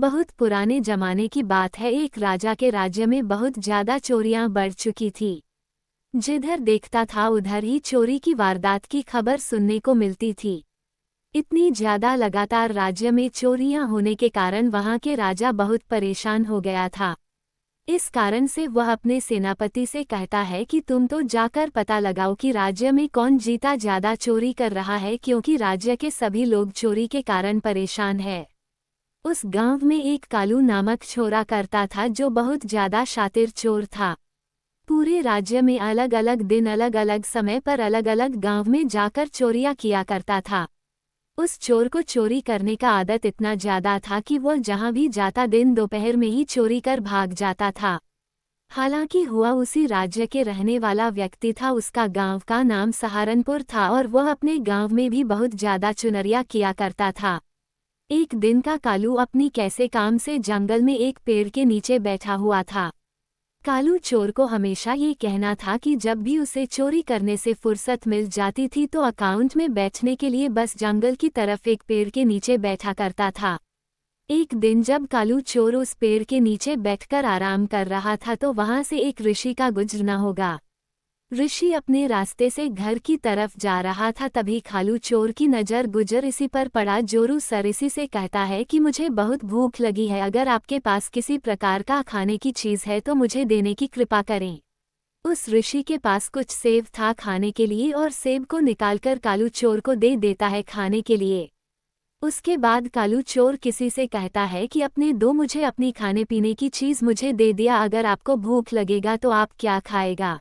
बहुत पुराने जमाने की बात है। एक राजा के राज्य में बहुत ज्यादा चोरियां बढ़ चुकी थी। जिधर देखता था उधर ही चोरी की वारदात की खबर सुनने को मिलती थी। इतनी ज्यादा लगातार राज्य में चोरियां होने के कारण वहां के राजा बहुत परेशान हो गया था। इस कारण से वह अपने सेनापति से कहता है कि तुम तो जाकर पता लगाओ कि राज्य में कौन जीता ज्यादा चोरी कर रहा है, क्योंकि राज्य के सभी लोग चोरी के कारण परेशान है। उस गांव में एक कालू नामक छोरा करता था जो बहुत ज्यादा शातिर चोर था। पूरे राज्य में अलग अलग दिन अलग अलग समय पर अलग अलग गांव में जाकर चोरियां किया करता था। उस चोर को चोरी करने का आदत इतना ज्यादा था कि वह जहां भी जाता दिन दोपहर में ही चोरी कर भाग जाता था। हालांकि हुआ उसी राज्य के रहने वाला व्यक्ति था। उसका गांव का नाम सहारनपुर था और वह अपने गांव में भी बहुत ज्यादा चुनरिया किया करता था। एक दिन का कालू अपनी कैसे काम से जंगल में एक पेड़ के नीचे बैठा हुआ था। कालू चोर को हमेशा ये कहना था कि जब भी उसे चोरी करने से फुर्सत मिल जाती थी तो अकाउंट में बैठने के लिए बस जंगल की तरफ एक पेड़ के नीचे बैठा करता था। एक दिन जब कालू चोर उस पेड़ के नीचे बैठकर आराम कर रहा था तो वहां से एक ऋषि का गुजरना होगा। ऋषि अपने रास्ते से घर की तरफ जा रहा था, तभी कालू चोर की नज़र गुजर इसी पर पड़ा। जोरू सर इसी से कहता है कि मुझे बहुत भूख लगी है, अगर आपके पास किसी प्रकार का खाने की चीज़ है तो मुझे देने की कृपा करें। उस ऋषि के पास कुछ सेब था खाने के लिए और सेब को निकालकर कालू चोर को दे देता है खाने के लिए। उसके बाद कालू चोर किसी से कहता है कि अपने दो मुझे अपनी खाने पीने की चीज़ मुझे दे दिया, अगर आपको भूख लगेगा तो आप क्या खाएगा।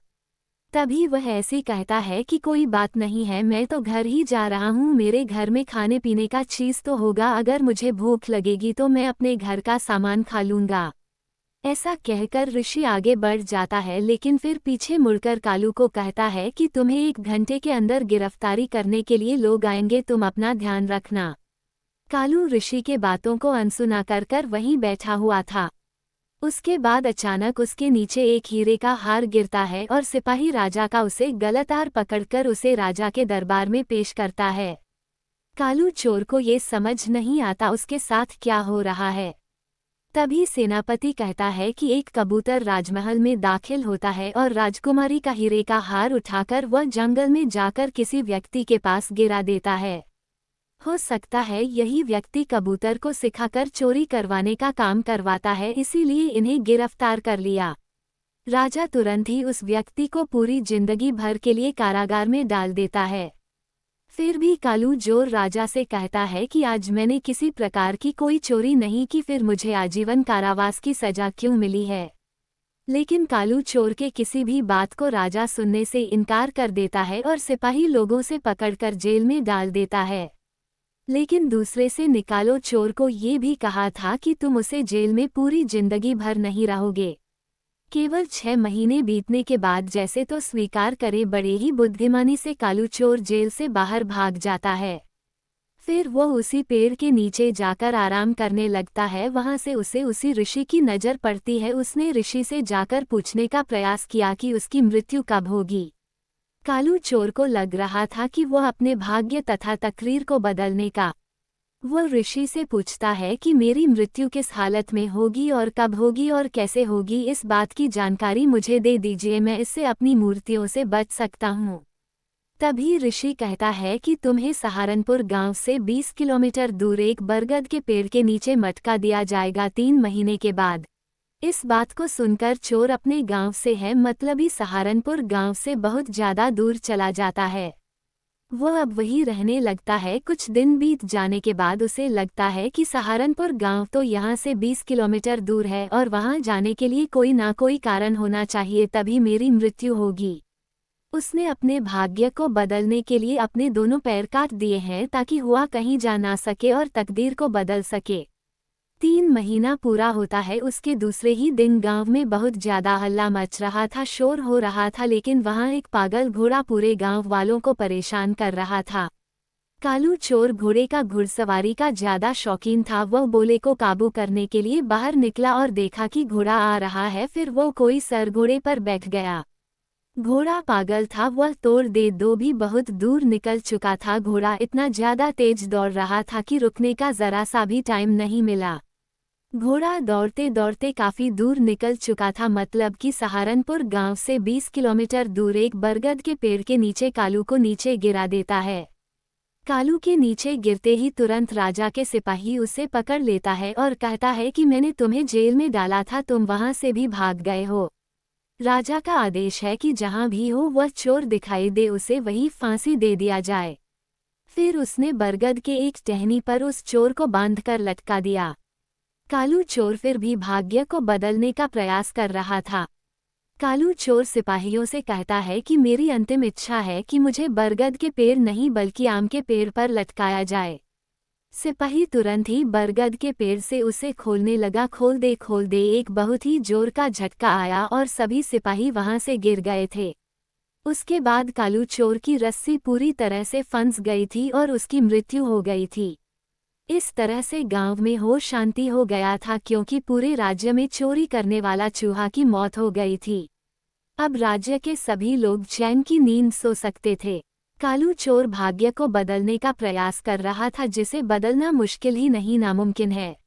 तभी वह ऐसे कहता है कि कोई बात नहीं है, मैं तो घर ही जा रहा हूँ, मेरे घर में खाने पीने का चीज़ तो होगा, अगर मुझे भूख लगेगी तो मैं अपने घर का सामान खा लूँगा। ऐसा कहकर ऋषि आगे बढ़ जाता है, लेकिन फिर पीछे मुड़कर कालू को कहता है कि तुम्हें 1 घंटे के अंदर गिरफ्तारी करने के लिए लोग आएंगे, तुम अपना ध्यान रखना। कालू ऋषि के बातों को अनसुना कर वहीं बैठा हुआ था। उसके बाद अचानक उसके नीचे एक हीरे का हार गिरता है और सिपाही राजा का उसे गलत हार पकड़कर उसे राजा के दरबार में पेश करता है। कालू चोर को ये समझ नहीं आता उसके साथ क्या हो रहा है। तभी सेनापति कहता है कि एक कबूतर राजमहल में दाखिल होता है और राजकुमारी का हीरे का हार उठाकर वह जंगल में जाकर किसी व्यक्ति के पास गिरा देता है। हो सकता है यही व्यक्ति कबूतर को सिखाकर चोरी करवाने का काम करवाता है, इसीलिए इन्हें गिरफ्तार कर लिया। राजा तुरंत ही उस व्यक्ति को पूरी जिंदगी भर के लिए कारागार में डाल देता है। फिर भी कालू चोर राजा से कहता है कि आज मैंने किसी प्रकार की कोई चोरी नहीं की, फिर मुझे आजीवन कारावास की सजा क्यों मिली है। लेकिन कालू चोर के किसी भी बात को राजा सुनने से इनकार कर देता है और सिपाही लोगों से पकड़कर जेल में डाल देता है। लेकिन दूसरे से निकालो चोर को ये भी कहा था कि तुम उसे जेल में पूरी जिंदगी भर नहीं रहोगे, केवल 6 महीने बीतने के बाद जैसे तो स्वीकार करे। बड़े ही बुद्धिमानी से कालू चोर जेल से बाहर भाग जाता है। फिर वह उसी पेड़ के नीचे जाकर आराम करने लगता है। वहां से उसे उसी ऋषि की नज़र पड़ती है। उसने ऋषि से जाकर पूछने का प्रयास किया कि उसकी मृत्यु कब होगी। कालू चोर को लग रहा था कि वह अपने भाग्य तथा तकदीर को बदलने का। वह ऋषि से पूछता है कि मेरी मृत्यु किस हालत में होगी और कब होगी और कैसे होगी, इस बात की जानकारी मुझे दे दीजिए, मैं इससे अपनी मूर्तियों से बच सकता हूँ। तभी ऋषि कहता है कि तुम्हें सहारनपुर गांव से 20 किलोमीटर दूर एक बरगद के पेड़ के नीचे मटका दिया जाएगा 3 महीने के बाद। इस बात को सुनकर चोर अपने गांव से है मतलबी सहारनपुर गांव से बहुत ज्यादा दूर चला जाता है। वह अब वही रहने लगता है। कुछ दिन बीत जाने के बाद उसे लगता है कि सहारनपुर गांव तो यहाँ से 20 किलोमीटर दूर है और वहां जाने के लिए कोई ना कोई कारण होना चाहिए, तभी मेरी मृत्यु होगी। उसने अपने भाग्य को बदलने के लिए अपने दोनों पैर काट दिए हैं ताकि हुआ कहीं जा ना सके और तकदीर को बदल सके। 3 महीना पूरा होता है, उसके दूसरे ही दिन गांव में बहुत ज्यादा हल्ला मच रहा था, शोर हो रहा था, लेकिन वहां एक पागल घोड़ा पूरे गांव वालों को परेशान कर रहा था। कालू चोर घोड़े का घुड़सवारी का ज्यादा शौकीन था। वह बोले को काबू करने के लिए बाहर निकला और देखा कि घोड़ा आ रहा है। फिर वो कोई सर घोड़े पर बैठ गया। घोड़ा पागल था, वह तोड़ दे दो भी बहुत दूर निकल चुका था। घोड़ा इतना ज्यादा तेज दौड़ रहा था कि रुकने का जरा सा भी टाइम नहीं मिला। घोड़ा दौड़ते दौड़ते काफी दूर निकल चुका था, मतलब कि सहारनपुर गांव से 20 किलोमीटर दूर एक बरगद के पेड़ के नीचे कालू को नीचे गिरा देता है। कालू के नीचे गिरते ही तुरंत राजा के सिपाही उसे पकड़ लेता है और कहता है कि मैंने तुम्हें जेल में डाला था, तुम वहां से भी भाग गए हो। राजा का आदेश है कि जहां भी हो वह चोर दिखाई दे उसे वही फांसी दे दिया जाए। फिर उसने बरगद के एक टहनी पर उस चोर को बांधकर लटका दिया। कालू चोर फिर भी भाग्य को बदलने का प्रयास कर रहा था। कालू चोर सिपाहियों से कहता है कि मेरी अंतिम इच्छा है कि मुझे बरगद के पेड़ नहीं बल्कि आम के पेड़ पर लटकाया जाए। सिपाही तुरंत ही बरगद के पेड़ से उसे खोलने लगा। खोल दे एक बहुत ही जोर का झटका आया और सभी सिपाही वहां से गिर गए थे। उसके बाद कालू चोर की रस्सी पूरी तरह से फंस गई थी और उसकी मृत्यु हो गई थी। इस तरह से गांव में हो शांति हो गया था, क्योंकि पूरे राज्य में चोरी करने वाला चूहा की मौत हो गई थी। अब राज्य के सभी लोग चैन की नींद सो सकते थे। कालू चोर भाग्य को बदलने का प्रयास कर रहा था, जिसे बदलना मुश्किल ही नहीं नामुमकिन है।